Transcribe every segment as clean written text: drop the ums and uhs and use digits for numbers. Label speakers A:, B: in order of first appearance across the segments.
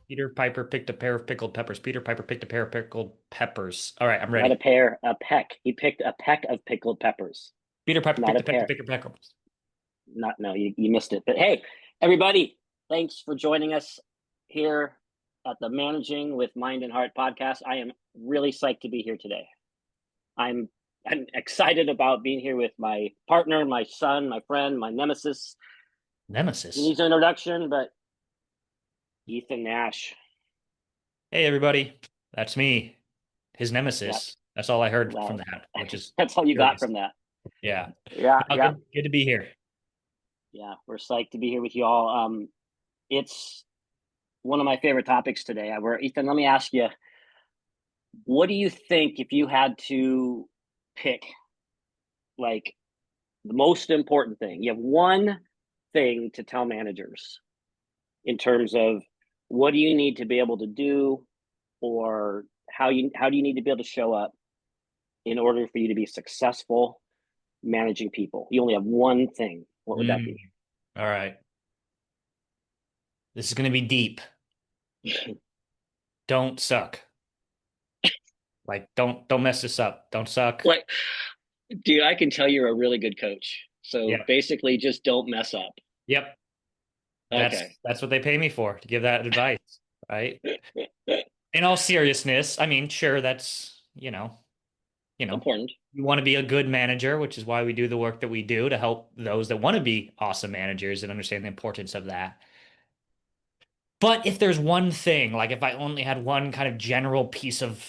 A: Peter Piper picked a pair of pickled peppers. Peter Piper picked a pair of pickled peppers. All right, I'm
B: Not a
A: ready.
B: pear, a peck. He picked a peck of pickled peppers,
A: Peter Piper
B: not
A: picked
B: a
A: a peck of
B: pear.
A: pickled peppers.
B: Not no, you missed it. But hey, everybody, thanks for joining us here at the Managing with Mind and Heart podcast. I am really psyched to be here today. I'm I'm excited about being here with my partner, my son, my friend, my nemesis. He
A: Nemesis.
B: needs an introduction, but Ethan Nash.
A: Hey, everybody. That's me. His
B: Yeah,
A: nemesis. That's all I heard from
B: well,
A: that, which is
B: that's all you got
A: curious.
B: from that.
A: Yeah.
B: Yeah,
A: No,
B: yeah,
A: good to be here.
B: yeah. We're psyched to be here with you all. It's one of my favorite topics today. Ethan, let me ask you, what do you think if you had to pick like the most important thing? You have one thing to tell managers in terms of what do you need to be able to do, or how do you need to be able to show up in order for you to be successful managing people? You only have one thing. What would that
A: Mm,
B: be?
A: all right. This is going to be deep. Don't suck. Like, don't mess this up. Don't suck.
B: Like, dude, I can tell you're a really good coach. So
A: Yep.
B: basically, just don't mess up.
A: Yep.
B: Okay.
A: That's what they pay me for, to give that advice, right? In all seriousness, I mean, sure, that's, you know,
B: Important.
A: you want to be a good manager, which is why we do the work that we do to help those that want to be awesome managers and understand the importance of that. But if there's one thing, like if I only had one kind of general piece of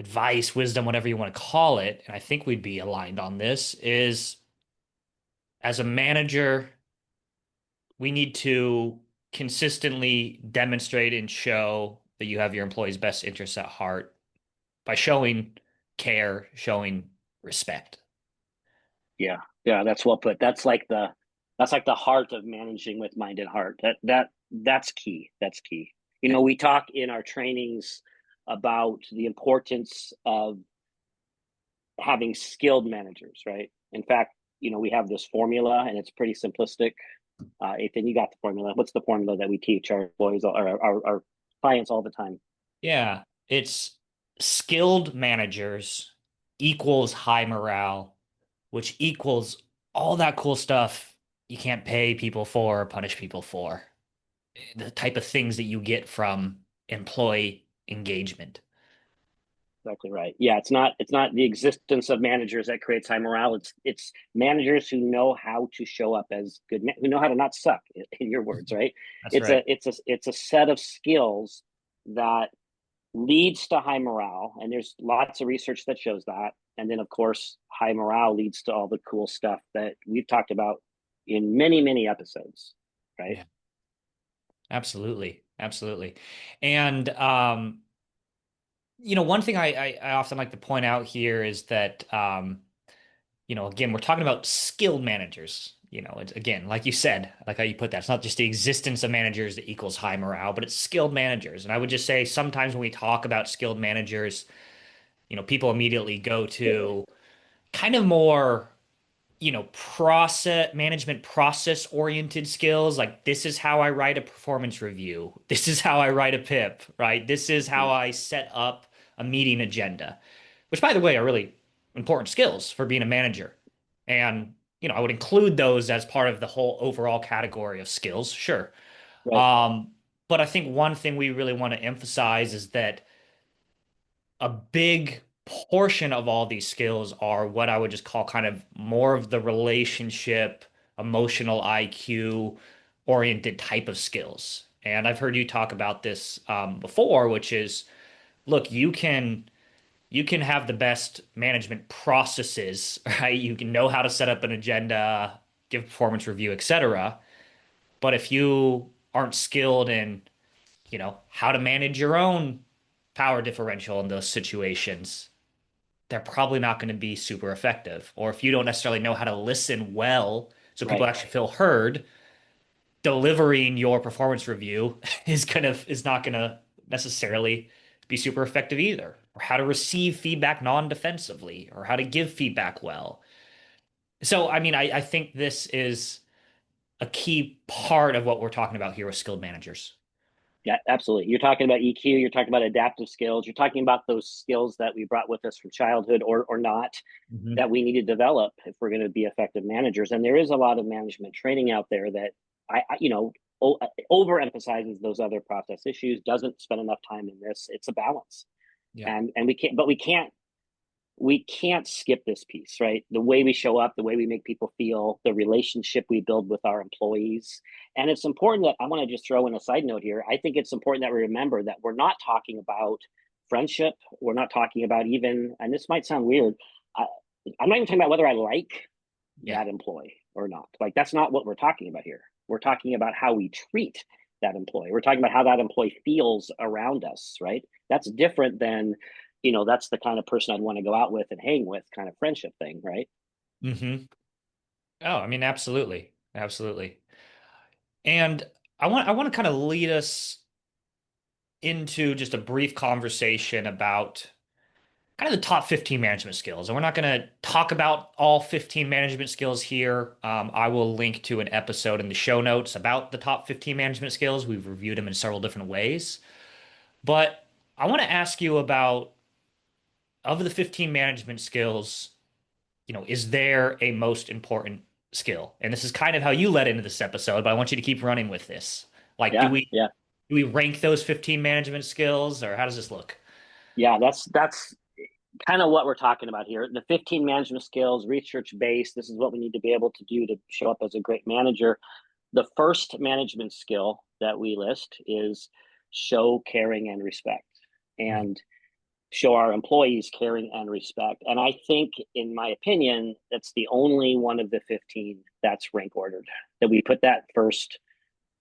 A: advice, wisdom, whatever you want to call it, and I think we'd be aligned on this, is as a manager, we need to consistently demonstrate and show that you have your employees' best interests at heart by showing care, showing respect.
B: Yeah, yeah, that's well put. That's like the heart of managing with mind and heart. That's key. That's key. You know, we talk in our trainings about the importance of having skilled managers, right? In fact, you know, we have this formula and it's pretty simplistic. Ethan, you got the formula. What's the formula that we teach our employees or our clients all the time?
A: Yeah, it's skilled managers equals high morale, which equals all that cool stuff you can't pay people for or punish people for. The type of things that you get from employee engagement.
B: Exactly right. Yeah, it's not the existence of managers that creates high morale. It's managers who know how to show up as good, who know how to not suck. In your words, right?
A: That's
B: It's
A: right.
B: a set of skills that leads to high morale, and there's lots of research that shows that. And then, of course, high morale leads to all the cool stuff that we've talked about in many episodes, right?
A: Yeah, absolutely. Absolutely. And one thing I often like to point out here is that again, we're talking about skilled managers. It's, again, like you said, like how you put that, it's not just the existence of managers that equals high morale, but it's skilled managers. And I would just say sometimes when we talk about skilled managers, people immediately go to kind of more, process oriented skills. Like, this is how I write a performance review. This is how I write a PIP, right? This is how I set up a meeting agenda, which, by the way, are really important skills for being a manager. And, I would include those as part of the whole overall category of skills, sure.
B: Right.
A: Um, but I think one thing we really want to emphasize is that a big portion of all these skills are what I would just call kind of more of the relationship, emotional IQ oriented type of skills. And I've heard you talk about this before, which is, look, you can have the best management processes, right? You can know how to set up an agenda, give performance review, etc. But if you aren't skilled in, how to manage your own power differential in those situations, they're probably not going to be super effective. Or if you don't necessarily know how to listen well, so people
B: Right.
A: actually feel heard, delivering your performance review is not gonna necessarily be super effective either, or how to receive feedback non-defensively, or how to give feedback well. So, I mean, I think this is a key part of what we're talking about here with skilled managers.
B: Yeah, absolutely. You're talking about EQ, you're talking about adaptive skills, you're talking about those skills that we brought with us from childhood or not
A: Hmm.
B: that we need to develop if we're going to be effective managers. And there is a lot of management training out there that overemphasizes those other process issues, doesn't spend enough time in this. It's a balance.
A: Yeah.
B: And we can't skip this piece, right? The way we show up, the way we make people feel, the relationship we build with our employees. And it's important that I want to just throw in a side note here. I think it's important that we remember that we're not talking about friendship. We're not talking about even, and this might sound weird, I, I'm not even talking about whether I like
A: Yeah.
B: that employee or not. Like, that's not what we're talking about here. We're talking about how we treat that employee. We're talking about how that employee feels around us, right? That's different than, that's the kind of person I'd want to go out with and hang with kind of friendship thing, right?
A: Hmm. Oh, I mean, absolutely. Absolutely. And I want to kind of lead us into just a brief conversation about kind of the top 15 management skills. And we're not going to talk about all 15 management skills here. I will link to an episode in the show notes about the top 15 management skills. We've reviewed them in several different ways. But I want to ask you about, of the 15 management skills, is there a most important skill? And this is kind of how you led into this episode, but I want you to keep running with this. Like, do
B: Yeah,
A: we
B: yeah,
A: do we rank those 15 management skills, or how does this look?
B: yeah. That's kind of what we're talking about here. The 15 management skills, research based. This is what we need to be able to do to show up as a great manager. The first management skill that we list is show caring and respect. And show our employees caring and respect. And I think, in my opinion, that's the only one of the 15 that's rank ordered, that we put that first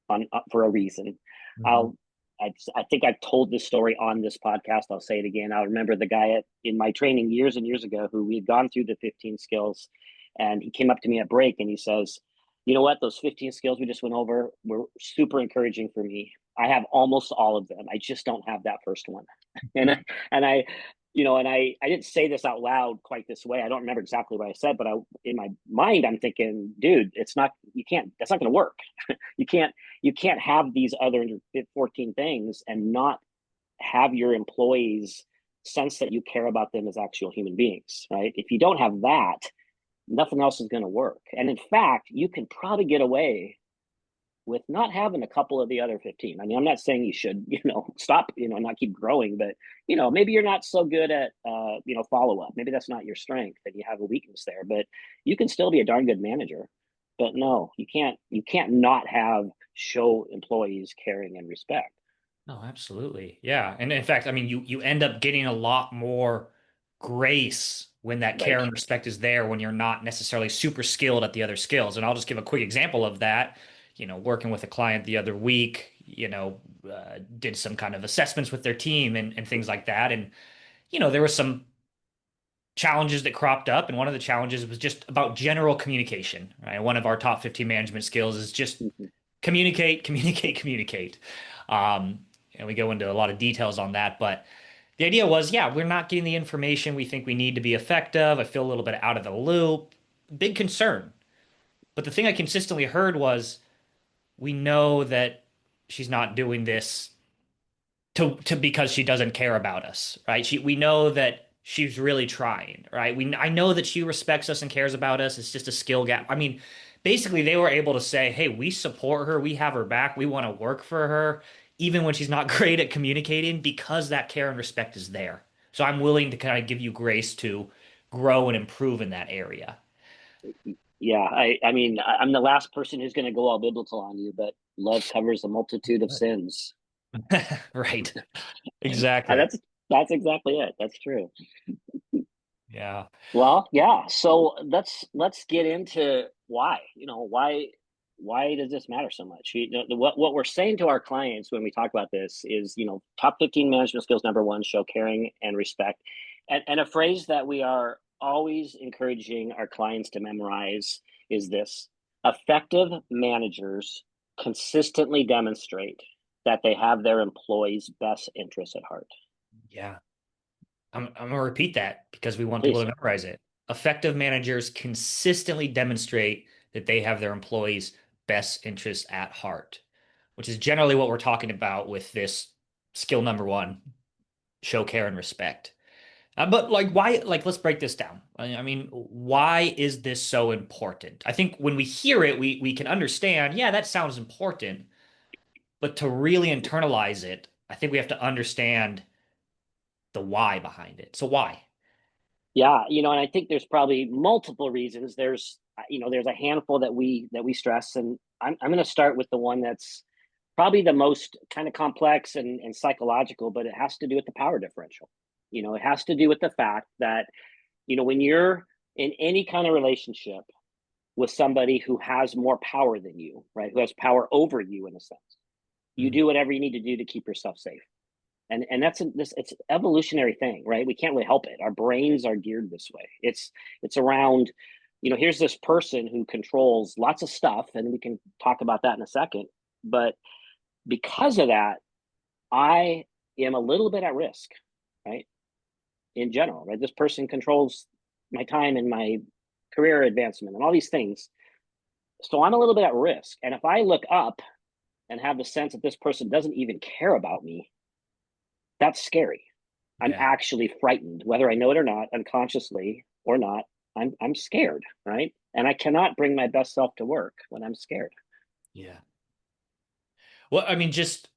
B: on for a reason.
A: Mm-hmm.
B: I'll, I think I've told this story on this podcast. I'll say it again. I remember the guy in my training years and years ago who we had gone through the 15 skills, and he came up to me at break and he says, "You know what? Those 15 skills we just went over were super encouraging for me. I have almost all of them. I just don't have that first one." And I, and I didn't say this out loud quite this way. I don't remember exactly what I said, but in my mind, I'm thinking, dude, it's not, you can't, that's not going to work. you can't, you can't have these other 14 things and not have your employees sense that you care about them as actual human beings, right? If you don't have that, nothing else is going to work. And in fact, you can probably get away with not having a couple of the other 15. I mean, I'm not saying you should, stop, not keep growing, but, maybe you're not so good at, follow up. Maybe that's not your strength and you have a weakness there, but you can still be a darn good manager. But no, you can't not have show employees caring and respect.
A: Oh, absolutely. Yeah. And in fact, I mean, you end up getting a lot more grace when that care
B: Right.
A: and respect is there when you're not necessarily super skilled at the other skills. And I'll just give a quick example of that. Working with a client the other week, did some kind of assessments with their team and things like that. And, there were some challenges that cropped up. And one of the challenges was just about general communication, right? One of our top 15 management skills is just
B: Mhm.
A: communicate, communicate, communicate. Um, and we go into a lot of details on that, but the idea was, yeah, we're not getting the information we think we need to be effective. I feel a little bit out of the loop. Big concern. But the thing I consistently heard was, we know that she's not doing this to because she doesn't care about us, right? We know that she's really trying, right? I know that she respects us and cares about us. It's just a skill gap. I mean, basically they were able to say, "Hey, we support her. We have her back. We want to work for her even when she's not great at communicating because that care and respect is there." So I'm willing to kind of give you grace to grow and improve in that area.
B: Yeah, I mean, I'm the last person who's going to go all biblical on you, but love covers a multitude of sins.
A: Right.
B: And
A: Exactly.
B: that's exactly it. That's true.
A: Yeah.
B: Well, yeah. So let's get into why. Why does this matter so much? What we're saying to our clients when we talk about this is, top 15 management skills. Number one, show caring and respect, and a phrase that we are always encouraging our clients to memorize is this: effective managers consistently demonstrate that they have their employees' best interests at heart.
A: Yeah. I'm gonna repeat that because we want people
B: Please.
A: to memorize it. Effective managers consistently demonstrate that they have their employees' best interests at heart, which is generally what we're talking about with this skill number one, show care and respect. But like, why? Like, let's break this down. I mean, why is this so important? I think when we hear it, we can understand. Yeah, that sounds important, but to really internalize it, I think we have to understand the why behind it. So why?
B: Yeah, and I think there's probably multiple reasons. There's a handful that we stress, and I'm going to start with the one that's probably the most kind of complex and psychological, but it has to do with the power differential. It has to do with the fact that, when you're in any kind of relationship with somebody who has more power than you, right? Who has power over you in a sense, you
A: Mhm.
B: do whatever you need to do to keep yourself safe. And it's an evolutionary thing, right? We can't really help it. Our brains are geared this way. It's around, here's this person who controls lots of stuff, and we can talk about that in a second. But because of that, I am a little bit at risk, right? In general, right? This person controls my time and my career advancement and all these things. So I'm a little bit at risk. And if I look up and have the sense that this person doesn't even care about me, that's scary. I'm
A: Yeah.
B: actually frightened, whether I know it or not, unconsciously or not. I'm scared, right? And I cannot bring my best self to work when I'm scared.
A: Yeah. Well, I mean, just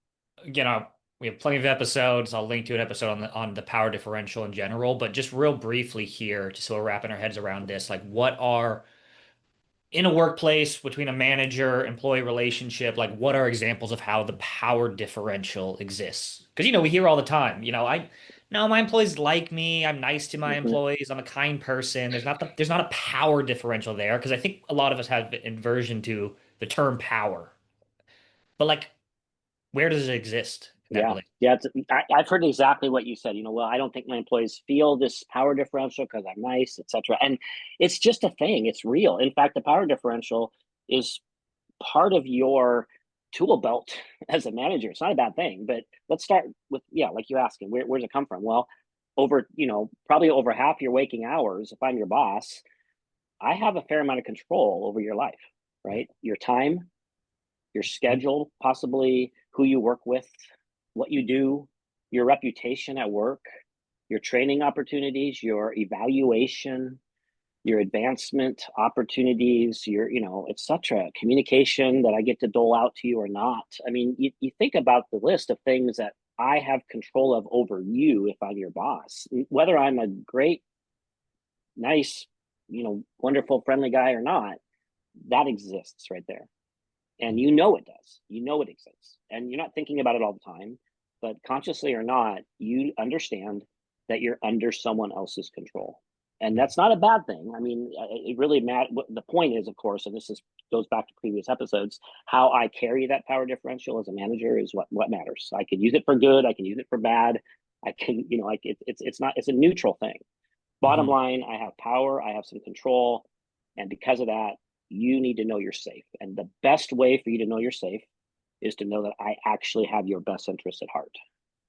A: we have plenty of episodes. I'll link to an episode on the power differential in general, but just real briefly here, just so we're wrapping our heads around this, like what are in a workplace between a manager employee relationship, like what are examples of how the power differential exists? Because we hear all the time, I no, my employees like me, I'm nice to my
B: Mm-hmm.
A: employees, I'm a kind person. There's not a power differential there because I think a lot of us have inversion to the term power. But like, where does it exist in that
B: Yeah,
A: relationship?
B: yeah. I've heard exactly what you said. Well, I don't think my employees feel this power differential because I'm nice, etc. And it's just a thing. It's real. In fact, the power differential is part of your tool belt as a manager. It's not a bad thing, but let's start with, yeah, like you asking, where does it come from? Well, probably over half your waking hours, if I'm your boss, I have a fair amount of control over your life,
A: Yeah.
B: right? Your time, your
A: Mhm.
B: schedule, possibly who you work with, what you do, your reputation at work, your training opportunities, your evaluation, your advancement opportunities, etc. Communication that I get to dole out to you or not. I mean, you think about the list of things that I have control of over you if I'm your boss, whether I'm a great, nice, wonderful, friendly guy or not, that exists right there. And it does. It exists. And you're not thinking about it all the time, but consciously or not, you understand that you're under someone else's control. And
A: Mhm.
B: that's not a bad thing. I mean, it really matters. The point is, of course, and this is goes back to previous episodes, how I carry that power differential as a manager is what matters. I can use it for good. I can use it for bad. I can, like it's not, it's a neutral thing. Bottom
A: Mhm.
B: line, I have power, I have some control, and because of that, you need to know you're safe. And the best way for you to know you're safe is to know that I actually have your best interests at heart.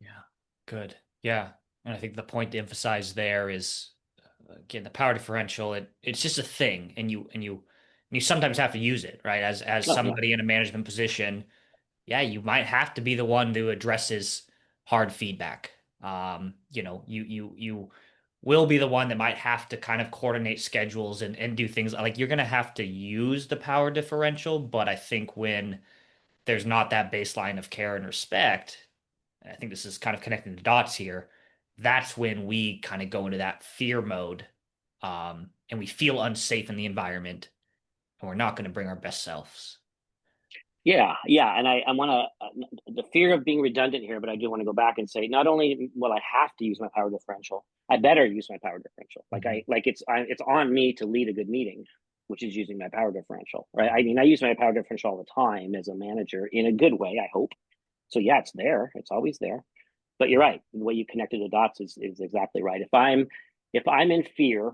A: Yeah. Good. Yeah. And I think the point to emphasize there is again the power differential. It's just a thing, and you sometimes have to use it, right? As
B: Oh yeah.
A: somebody in a management position, yeah, you might have to be the one who addresses hard feedback. You will be the one that might have to kind of coordinate schedules and do things like you're gonna have to use the power differential, but I think when there's not that baseline of care and respect, and I think this is kind of connecting the dots here, that's when we kind of go into that fear mode, and we feel unsafe in the environment, and we're not going to bring our best selves.
B: Yeah, yeah, and I want the fear of being redundant here, but I do want to go back and say not only will I have to use my power differential, I better use my power differential.
A: Mhm.
B: It's on me to lead a good meeting, which is using my power differential, right? I mean, I use my power differential all the time as a manager in a good way, I hope. So yeah, it's there, it's always there. But you're right, the way you connected the dots is exactly right. If I'm in fear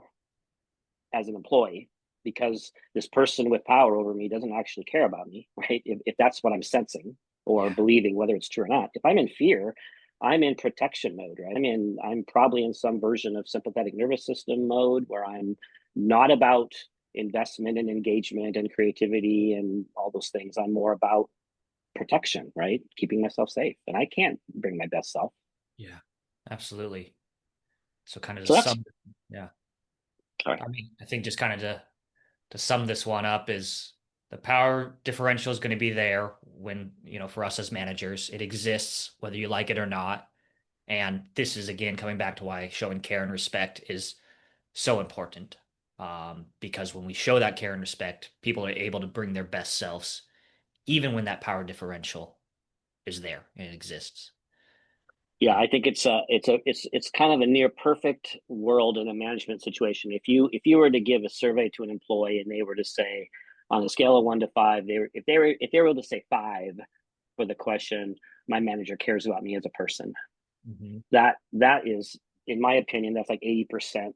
B: as an employee because this person with power over me doesn't actually care about me, right? If that's what I'm sensing or
A: Yeah.
B: believing, whether it's true or not, if I'm in fear, I'm in protection mode, right? I'm probably in some version of sympathetic nervous system mode where I'm not about investment and engagement and creativity and all those things. I'm more about protection, right? Keeping myself safe. And I can't bring my best self.
A: Yeah, absolutely. So kind of to
B: So that's
A: sum, yeah,
B: all right.
A: I mean, I think just kind of to sum this one up is the power differential is going to be there when, for us as managers, it exists whether you like it or not. And this is again coming back to why showing care and respect is so important. Because when we show that care and respect, people are able to bring their best selves, even when that power differential is there and it exists.
B: Yeah,
A: Uh,
B: I think it's kind of a near perfect world in a management situation. If you were to give a survey to an employee and they were to say on a scale of 1 to 5, if they were able to say 5 for the question, my manager cares about me as a person.
A: mhm.
B: That is, in my opinion, that's like 80%.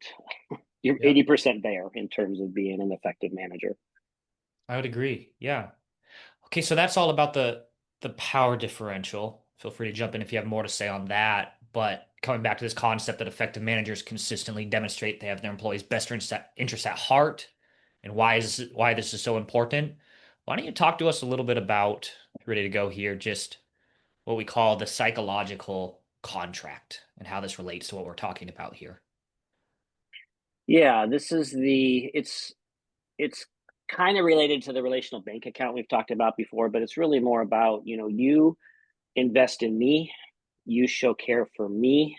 B: You're
A: Yep,
B: 80% there in terms of being an effective manager.
A: I would agree. Yeah. Okay, so that's all about the power differential. Feel free to jump in if you have more to say on that. But coming back to this concept that effective managers consistently demonstrate they have their employees' best interests at heart, and why this is so important. Why don't you talk to us a little bit about, ready to go here, just what we call the psychological contract and how this relates to what we're talking about here.
B: Yeah, this is the it's kind of related to the relational bank account we've talked about before, but it's really more about, you invest in me, you show care for me,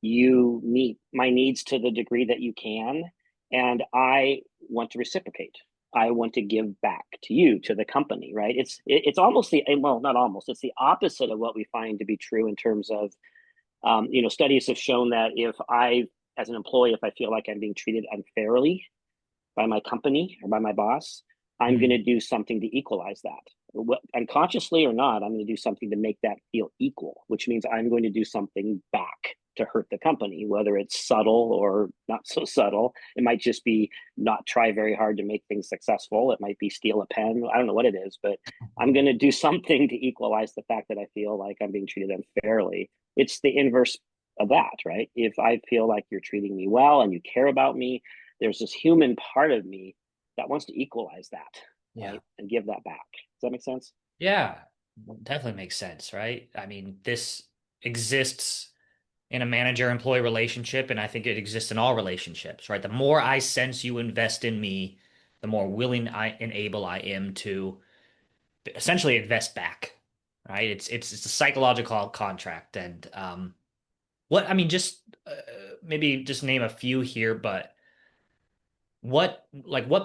B: you meet my needs to the degree that you can, and I want to reciprocate. I want to give back to you, to the company, right? It's almost the, well, not almost, it's the opposite of what we find to be true in terms of, studies have shown that if I, as an employee, if I feel like I'm being treated unfairly by my company or by my boss, I'm going
A: Mm,
B: to do something to equalize that. Unconsciously or not, I'm going to do something to make that feel equal, which means I'm going to do something back to hurt the company, whether it's subtle or not so subtle. It might just be not try very hard to make things successful. It might be steal a pen. I don't know what it is, but I'm
A: yeah.
B: going to do something to equalize the fact that I feel like I'm being treated unfairly. It's the inverse of that, right? If I feel like you're treating me well and you care about me, there's this human part of me that wants to equalize that,
A: Yeah.
B: right? And give that back. Does that make sense?
A: Yeah. Definitely makes sense, right? I mean, this exists in a manager-employee relationship, and I think it exists in all relationships, right? The more I sense you invest in me, the more willing I and able I am to essentially invest back, right? It's a psychological contract, and what I mean, just maybe just name a few here, but what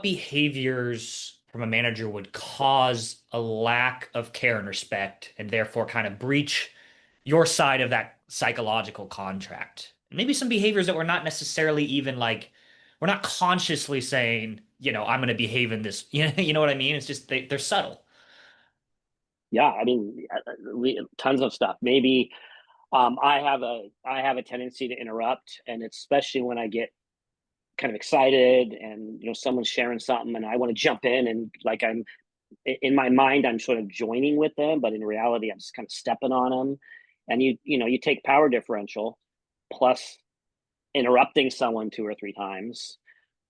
A: behaviors from a manager would cause a lack of care and respect and therefore kind of breach your side of that psychological contract? Maybe some behaviors that we're not necessarily even like we're not consciously saying, I'm going to behave in this, you know what I mean? It's just they're subtle.
B: Yeah, I mean, tons of stuff. Maybe I have a tendency to interrupt, and especially when I get kind of excited and someone's sharing something, and I want to jump in, and like I'm in my mind, I'm sort of joining with them, but in reality, I'm just kind of stepping on them. And you take power differential plus interrupting someone 2 or 3 times.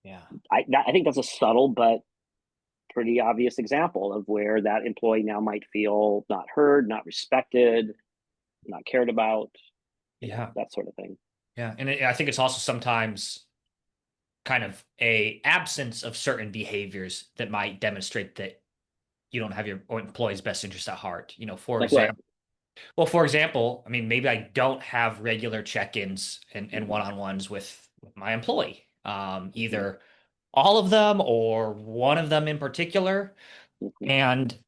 A: Yeah.
B: I think that's a subtle but pretty obvious example of where that employee now might feel not heard, not respected, not cared about,
A: Yeah.
B: that sort of thing.
A: Yeah. And I think it's also sometimes kind of a absence of certain behaviors that might demonstrate that you don't have your employee's best interest at heart. For
B: Like what?
A: example, well, for example, I mean, maybe I don't have regular check-ins and
B: Mm-hmm.
A: one-on-ones with my employee,
B: Mm-hmm.
A: either all of them or one of them in particular.
B: Mm-hmm.
A: And,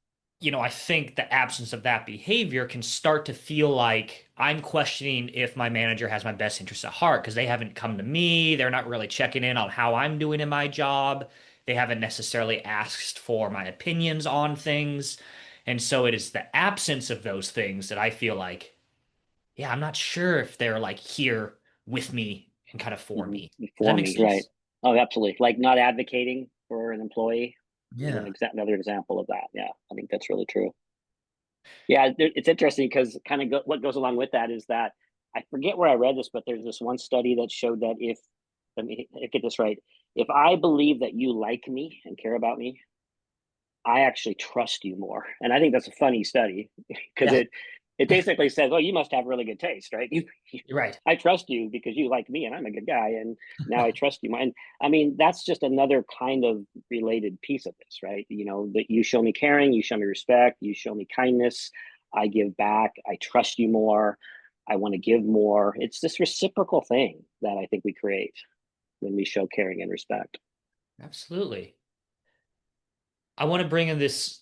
A: I think the absence of that behavior can start to feel like I'm questioning if my manager has my best interests at heart because they haven't come to me. They're not really checking in on how I'm doing in my job. They haven't necessarily asked for my opinions on things. And so it is the absence of those things that I feel like, yeah, I'm not sure if they're like here with me and kind of for
B: Mm-hmm.
A: me. Does that
B: For
A: make
B: me, right?
A: sense?
B: Oh, absolutely. Like not advocating for an employee is
A: Yeah.
B: another example of that. Yeah, I think that's really true. Yeah, it's interesting because kind of what goes along with that is that I forget where I read this, but there's this one study that showed that if, let me get this right, if I believe that you like me and care about me, I actually trust you more. And I think that's a funny study because
A: Yeah,
B: it basically says, oh, you must have really good taste, right?
A: you're right.
B: I trust you because you like me and I'm a good guy, and now I trust you. And I mean, that's just another kind of related piece of this, right? You know, that you show me caring, you show me respect, you show me kindness, I give back, I trust you more, I want to give more. It's this reciprocal thing that I think we create when we show caring and respect.
A: Absolutely. I want to bring in this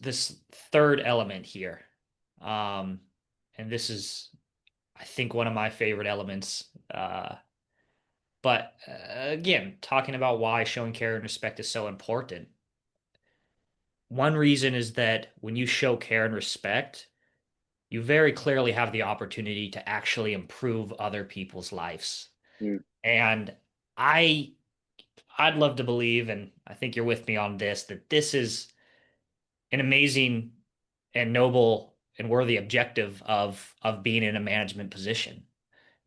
A: third element here. Um, and this is, I think, one of my favorite elements. But again, talking about why showing care and respect is so important. One reason is that when you show care and respect, you very clearly have the opportunity to actually improve other people's lives.
B: Mm,
A: And I I'd love to believe, and I think you're with me on this, that this is an amazing and noble and worthy objective of being in a management position.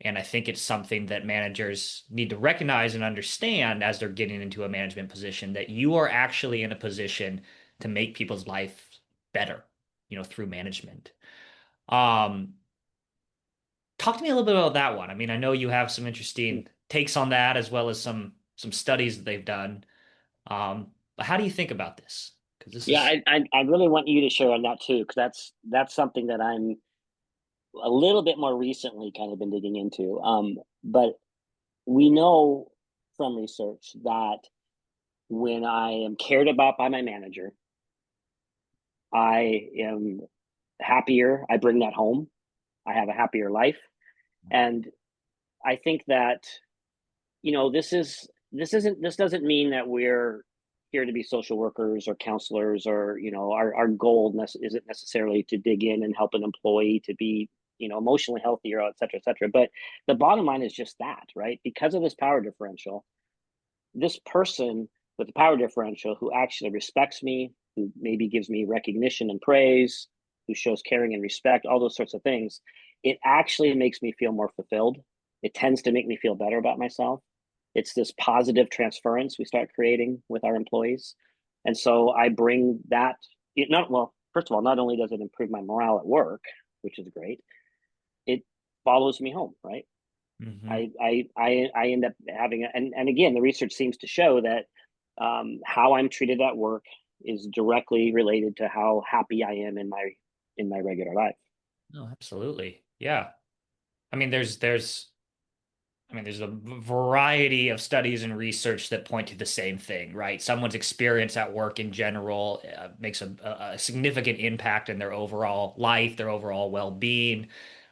A: And I think it's something that managers need to recognize and understand as they're getting into a management position that you are actually in a position to make people's life better, through management. Um, Talk to me a little bit about that one. I mean, I know you have some
B: mm.
A: interesting takes on that as well as some studies that they've done. But how do you think about this? Because this
B: Yeah,
A: is
B: I really want you to share on that too, because that's something that I'm a little bit more recently kind of been digging into. But we know from research that when I am cared about by my manager, I am happier. I bring that home. I have a happier life. And I think that, this doesn't mean that we're here to be social workers or counselors, or, our goal isn't necessarily to dig in and help an employee to be, emotionally healthy, or et cetera, et cetera. But the bottom line is just that, right? Because of this power differential, this person with the power differential who actually respects me, who maybe gives me recognition and praise, who shows caring and respect, all those sorts of things, it actually makes me feel more fulfilled. It tends to make me feel better about myself. It's this positive transference we start creating with our employees. And so I bring that, well, first of all, not only does it improve my morale at work, which is great, it follows me home, right?
A: Mhm.
B: I end up having and again, the research seems to show that how I'm treated at work is directly related to how happy I am in my regular life.
A: No, absolutely. Yeah. I mean, there's a variety of studies and research that point to the same thing, right? Someone's experience at work in general makes a significant impact in their overall life, their overall well-being,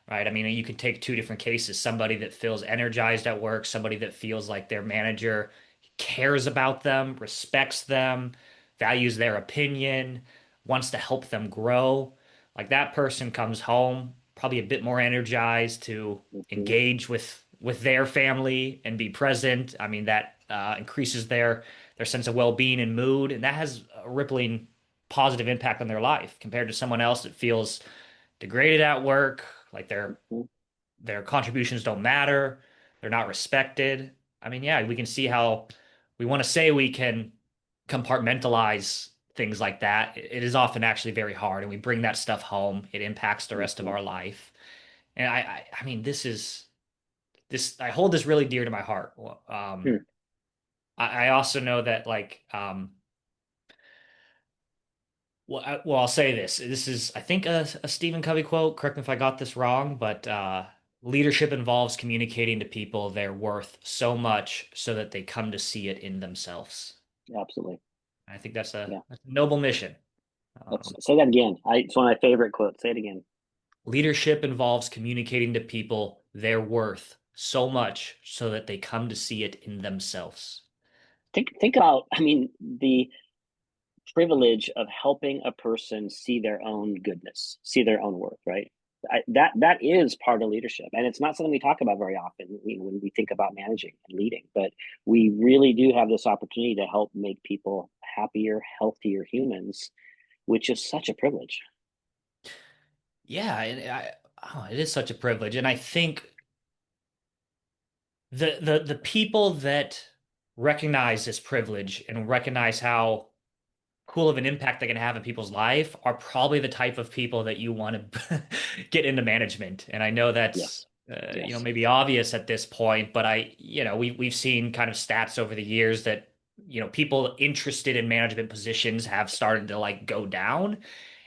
A: right? I mean, you can take two different cases, somebody that feels energized at work, somebody that feels like their manager cares about them, respects them, values their opinion, wants to help them grow. Like that person comes home probably a bit more energized to
B: Mm-hmm,
A: engage with their family and be present. I mean, that increases their sense of well-being and mood, and that has a rippling positive impact on their life compared to someone else that feels degraded at work, like
B: mm-hmm,
A: their contributions don't matter, they're not respected. I mean, yeah, we can see how we want to say we can compartmentalize things like that. It is often actually very hard, and we bring that stuff home. It impacts the rest of
B: mm-hmm.
A: our life. And I mean, I hold this really dear to my heart.
B: Hmm.
A: I also know that well, I'll say this. This is, I think, a Stephen Covey quote. Correct me if I got this wrong, but leadership involves communicating to people their worth so much so that they come to see it in themselves.
B: Absolutely.
A: I think that's
B: Yeah.
A: a noble mission.
B: Let's
A: Um,
B: say that again. It's one of my favorite quotes. Say it again.
A: Leadership involves communicating to people their worth so much so that they come to see it in themselves.
B: Think about, I mean, the privilege of helping a person see their own goodness, see their own worth, right? That is part of leadership, and it's not something we talk about very often, when we think about managing and leading. But we really do have this opportunity to help make people happier, healthier humans, which is such a privilege.
A: Yeah, it is such a privilege. And I think the people that recognize this privilege and recognize how cool of an impact they can have in people's life are probably the type of people that you want to get into management. And I know that's
B: Yes, yes.
A: maybe obvious at this point, but we've seen kind of stats over the years that people interested in management positions have started to like go down.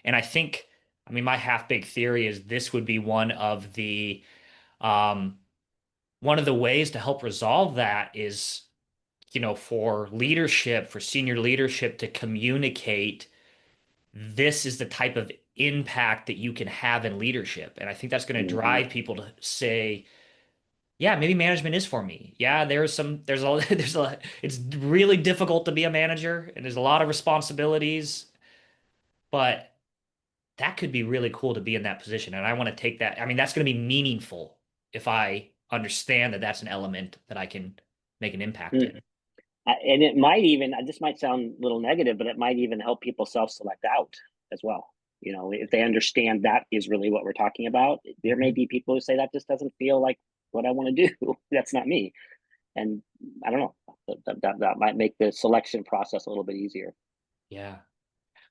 A: And I mean, my half big theory is this would be um, one of the ways to help resolve that is for leadership, for senior leadership to communicate this is the type of impact that you can have in leadership. And I think that's going to
B: Hmm.
A: drive people to say, yeah, maybe management is for me. Yeah, it's really difficult to be a manager and there's a lot of responsibilities, but that could be really cool to be in that position. And I want to take that. I mean, that's going to be meaningful if I understand that that's an element that I can make an impact
B: Mm.
A: in.
B: And it might even, this might sound a little negative, but it might even help people self-select out as well. You know, if they understand that is really what we're talking about, there may
A: Mhm.
B: be people who say that just doesn't feel like what I want to do. That's not me. And I don't know, that might make the selection process a little bit easier.
A: Yeah.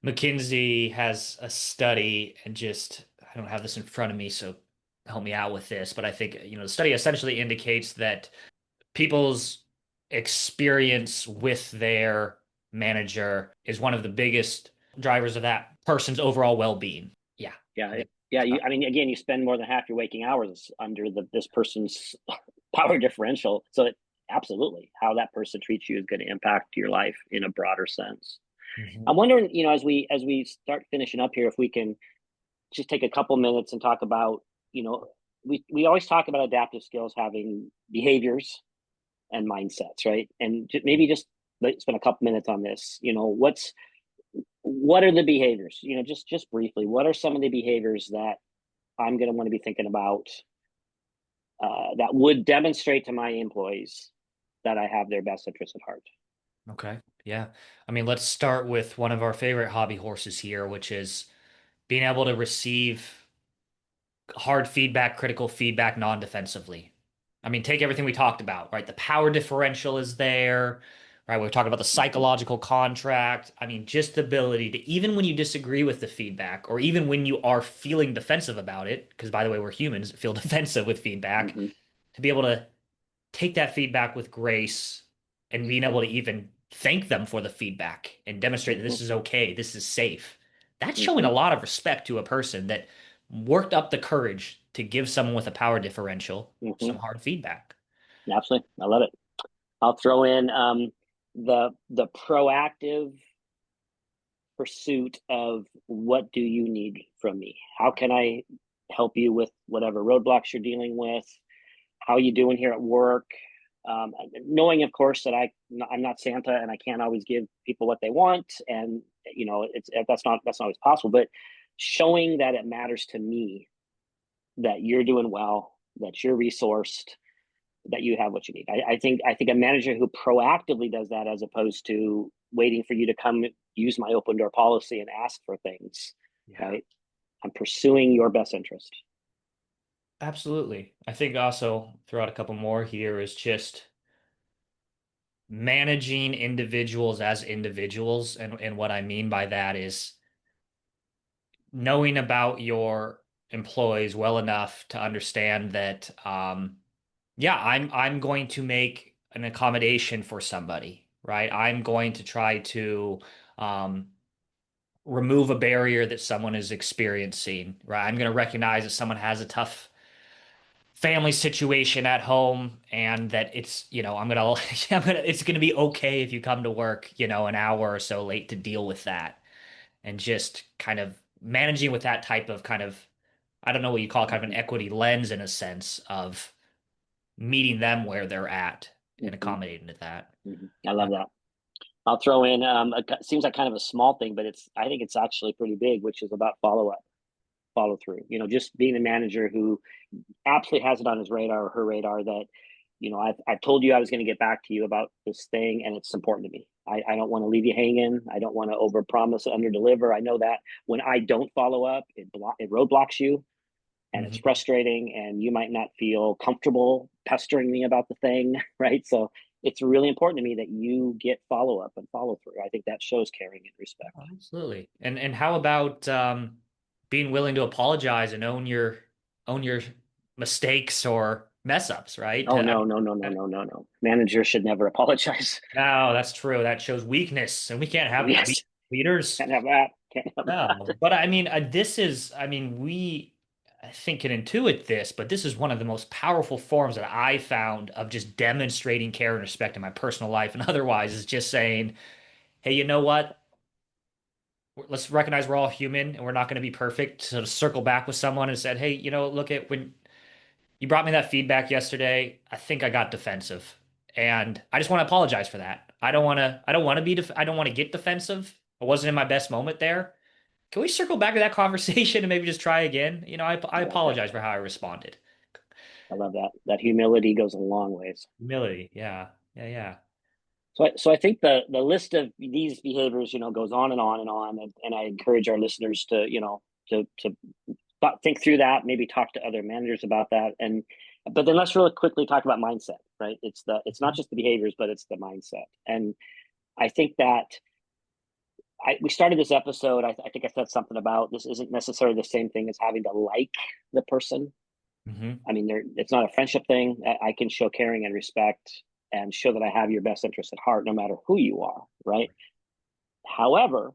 A: McKinsey has a study, and I don't have this in front of me, so help me out with this. But I think, the study essentially indicates that people's experience with their manager is one of the biggest drivers of that person's overall well-being. Yeah,
B: Yeah,
A: I think
B: yeah.
A: uh,
B: I mean, again, you spend more than half your waking hours under this person's power differential. So absolutely, how that person treats you is going to impact your life in a broader sense.
A: mhm.
B: I'm wondering, as we start finishing up here, if we can just take a couple minutes and talk about, you know, we always talk about adaptive skills having behaviors and mindsets, right? And maybe just spend a couple minutes on this. What are the behaviors? Just briefly, what are some of the behaviors that I'm going to want to be thinking about that would demonstrate to my employees that I have their best interest at heart?
A: Okay. Yeah. I mean, let's start with one of our favorite hobby horses here, which is being able to receive hard feedback, critical feedback non-defensively. I mean, take everything we talked about, right? The power differential is there, right? We're talking about the
B: Mm-hmm.
A: psychological contract. I mean, just the ability to, even when you disagree with the feedback, or even when you are feeling defensive about it, because by the way, we're humans that feel defensive with feedback,
B: Mm-hmm.
A: to be able to take that feedback with grace and being able to even thank them for the feedback and demonstrate that
B: Mm-hmm.
A: this is okay, this is safe. That's showing
B: Mm-hmm.
A: a lot of respect to a person that worked up the courage to give someone with a power differential
B: Mm-hmm.
A: some hard feedback.
B: Absolutely, I love it. I'll throw in the proactive pursuit of what do you need from me? How can I help you with whatever roadblocks you're dealing with? How are you doing here at work? Knowing, of course, that I'm not Santa and I can't always give people what they want, and that's not always possible. But showing that it matters to me that you're doing well, that you're resourced, that you have what you need. I think a manager who proactively does that as opposed to waiting for you to come use my open door policy and ask for things,
A: Yeah,
B: right? I'm pursuing your best interest.
A: absolutely. I think also throw out a couple more here is just managing individuals as individuals. And what I mean by that is knowing about your employees well enough to understand that yeah, I'm going to make an accommodation for somebody, right? I'm going to try to um remove a barrier that someone is experiencing, right? I'm going to recognize that someone has a tough family situation at home and that it's, it's going to be okay if you come to work, an hour or so late to deal with that and just kind of managing with that type of kind of, I don't know what you call it, kind of an
B: Mm-hmm.
A: equity lens in a sense of meeting them where they're at and
B: Mm-hmm.
A: accommodating to that.
B: Mm-hmm. I
A: Uh,
B: love that. I'll throw in seems like kind of a small thing, but I think it's actually pretty big, which is about follow up, follow through. Just being a manager who absolutely has it on his radar or her radar that I've told you I was going to get back to you about this thing, and it's important to me. I don't want to leave you hanging. I don't want to overpromise and underdeliver. I know that when I don't follow up, it roadblocks you, and it's
A: Hmm.
B: frustrating, and you might not feel comfortable pestering me about the thing, right? So it's really important to me that you get follow up and follow through. I think that shows caring and respect.
A: Absolutely. And how about being willing to apologize and own your mistakes or mess ups, right?
B: Oh
A: I
B: no,
A: mean,
B: no, no, no, no, no, no. Managers should never apologize.
A: no, that's true. That shows weakness, and we can't have weak
B: Yes,
A: leaders.
B: can't have that. Can't have that.
A: No, but I mean, this is, I mean, we, I think, can intuit this, but this is one of the most powerful forms that I found of just demonstrating care and respect in my personal life and otherwise is just saying, hey, you know what? Let's recognize we're all human and we're not going to be perfect. So to circle back with someone and said, hey, look at when you brought me that feedback yesterday, I think I got defensive. And I just want to apologize for that. I don't want to I don't want to get defensive. I wasn't in my best moment there. Can we circle back to that conversation and maybe just try again? I
B: I like that.
A: apologize for how I responded.
B: I love that. That humility goes a long ways.
A: Humility. Yeah. Yeah. Yeah.
B: So I think the list of these behaviors, goes on and on and on, and I encourage our listeners to, to think through that, maybe talk to other managers about that, and but then let's really quickly talk about mindset, right? It's not just the behaviors, but it's the mindset, and I think that we started this episode. I think I said something about this isn't necessarily the same thing as having to like the person.
A: Hmm.
B: I mean, it's not a friendship thing. I can show caring and respect and show that I have your best interest at heart, no matter who you are, right? However,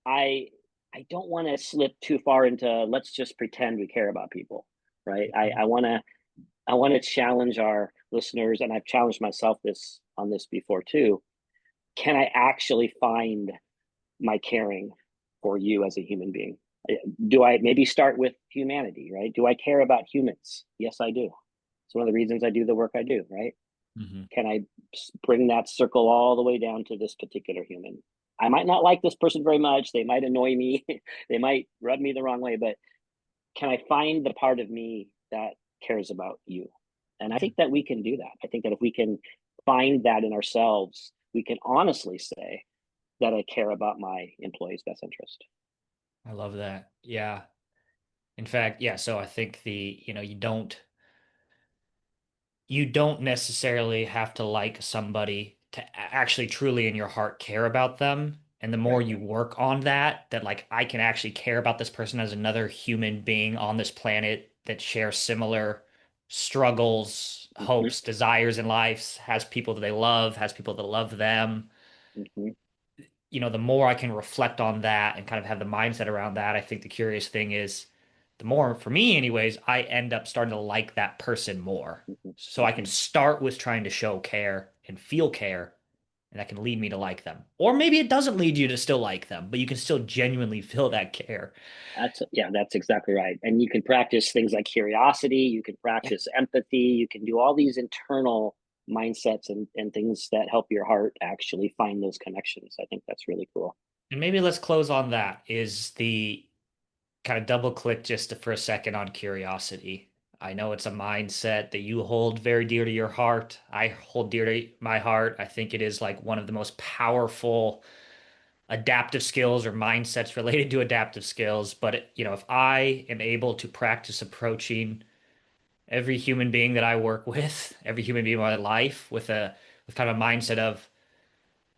B: I I don't want to slip too far into let's just pretend we care about people, right? I want to challenge our listeners, and I've challenged myself this before too. Can I actually find my caring for you as a human being? Do I maybe start with humanity, right? Do I care about humans? Yes, I do. It's one of the reasons I do the work I do, right?
A: Hmm.
B: Can I bring that circle all the way down to this particular human? I might not like this person very much. They might annoy me. They might rub me the wrong way, but can I find the part of me that cares about you? And I think that we can do that. I think that if we can find that in ourselves, we can honestly say that I care about my employee's best interest.
A: I love that. Yeah. In fact, yeah. So I think you don't necessarily have to like somebody to actually truly in your heart care about them. And the more
B: Right.
A: you work on that, that like I can actually care about this person as another human being on this planet that shares similar struggles,
B: Mm-hmm,
A: hopes, desires in life, has people that they love, has people that love them.
B: mm-hmm,
A: The more I can reflect on that and kind of have the mindset around that, I think the curious thing is the more, for me anyways, I end up starting to like that person more.
B: mm-hmm,
A: So I can
B: mm-hmm.
A: start with trying to show care and feel care, and that can lead me to like them. Or maybe it doesn't lead you to still like them, but you can still genuinely feel that care.
B: That's exactly right. And you can practice things like curiosity, you can
A: Yeah.
B: practice empathy, you can do all these internal mindsets and things that help your heart actually find those connections. I think that's really cool.
A: And maybe let's close on that is the kind of double click just for a second on curiosity. I know it's a mindset that you hold very dear to your heart. I hold dear to my heart. I think it is like one of the most powerful adaptive skills or mindsets related to adaptive skills. But if I am able to practice approaching every human being that I work with, every human being in my life with kind of a mindset of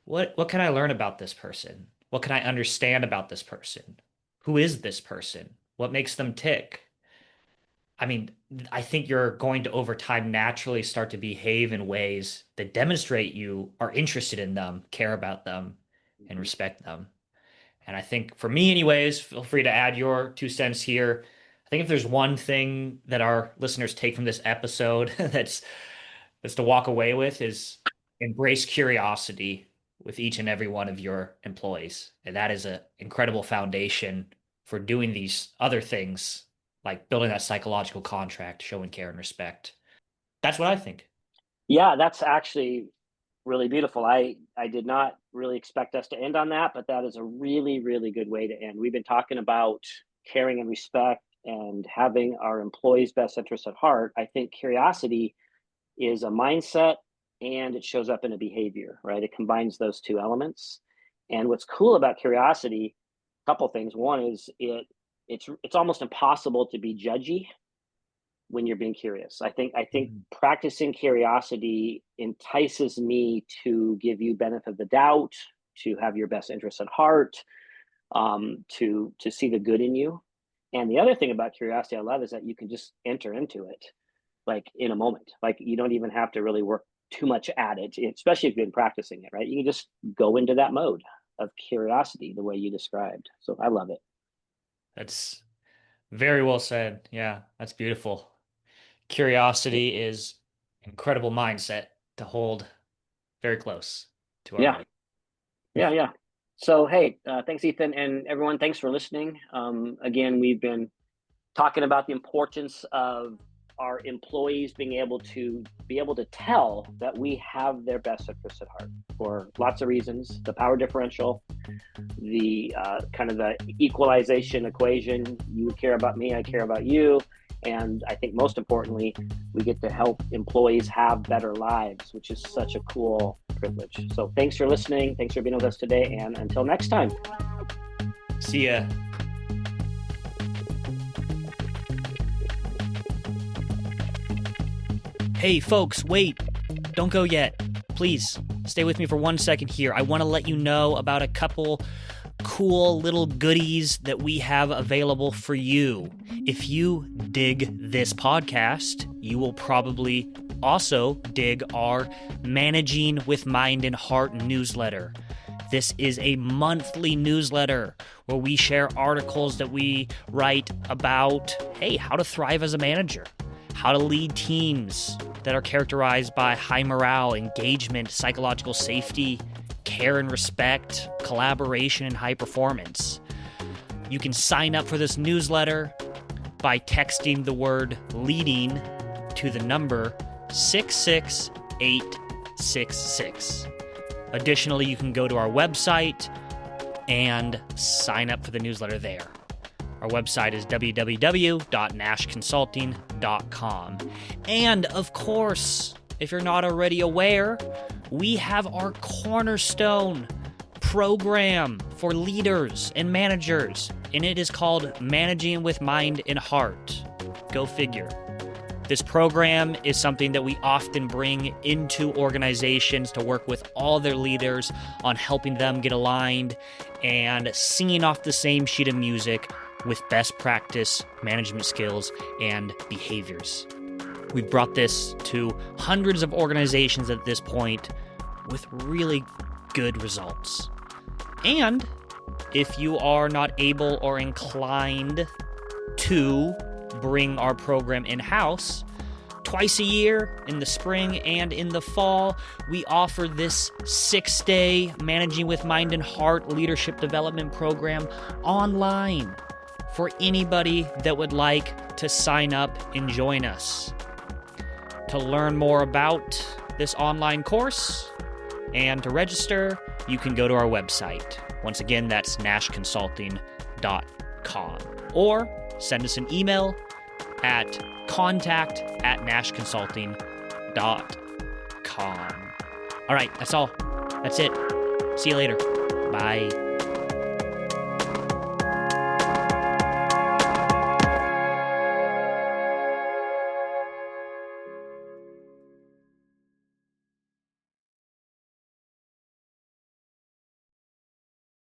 A: what can I learn about this person? What can I understand about this person? Who is this person? What makes them tick? I mean, I think you're going to over time naturally start to behave in ways that demonstrate you are interested in them, care about them, and
B: Mm-hmm.
A: respect them. And I think for me, anyways, feel free to add your 2 cents here. I think if there's one thing that our listeners take from this episode that's to walk away with is embrace curiosity with each and every one of your employees. And that is an incredible foundation for doing these other things, like building that psychological contract, showing care and respect. That's what I think.
B: Yeah, that's actually really beautiful. I did not really expect us to end on that, but that is a really, really good way to end. We've been talking about caring and respect and having our employees' best interests at heart. I think curiosity is a mindset and it shows up in a behavior, right? It combines those two elements. And what's cool about curiosity, a couple things. One is it's almost impossible to be judgy when you're being curious. I think
A: Mhm.
B: practicing curiosity entices me to give you benefit of the doubt, to have your best interests at heart, to see the good in you. And the other thing about curiosity I love is that you can just enter into it like in a moment. Like you don't even have to really work too much at it, especially if you've been practicing it, right? You can just go into that mode of curiosity the way you described. So I love it.
A: That's very well said. Yeah, that's beautiful. Curiosity is an incredible mindset to hold very close to our
B: Yeah,
A: heart.
B: yeah. So hey, thanks, Ethan, and everyone. Thanks for listening. Again, we've been talking about the importance of our employees being able to tell that we have their best interests at heart for lots of reasons. The power differential, the kind of the equalization equation. You care about me, I care about you. And I think most importantly, we get to help employees have better lives, which is such a cool privilege. So thanks for listening. Thanks for being with us today. And until next time.
A: See ya. Hey, folks, wait. Don't go yet. Please, stay with me for 1 second here. I want to let you know about a couple cool little goodies that we have available for you. If you dig this podcast, you will probably also dig our Managing with Mind and Heart newsletter. This is a monthly newsletter where we share articles that we write about, hey, how to thrive as a manager, how to lead teams that are characterized by high morale, engagement, psychological safety, care and respect, collaboration, and high performance. You can sign up for this newsletter by texting the word leading to the number 66866. Additionally, you can go to our website and sign up for the newsletter there. Our website is www.nashconsulting.com. And of course, if you're not already aware, we have our cornerstone program for leaders and managers, and it is called Managing with Mind and Heart. Go figure. This program is something that we often bring into organizations to work with all their leaders on helping them get aligned and singing off the same sheet of music with best practice management skills and behaviors. We've brought this to hundreds of organizations at this point with really good results. And if you are not able or inclined to bring our program in-house, twice a year, in the spring and in the fall, we offer this 6-day Managing with Mind and Heart leadership development program online for anybody that would like to sign up and join us. To learn more about this online course and to register, you can go to our website. Once again, that's nashconsulting.com. Or send us an email at contact@nashconsulting.com. All right, that's all. That's it. See you later. Bye.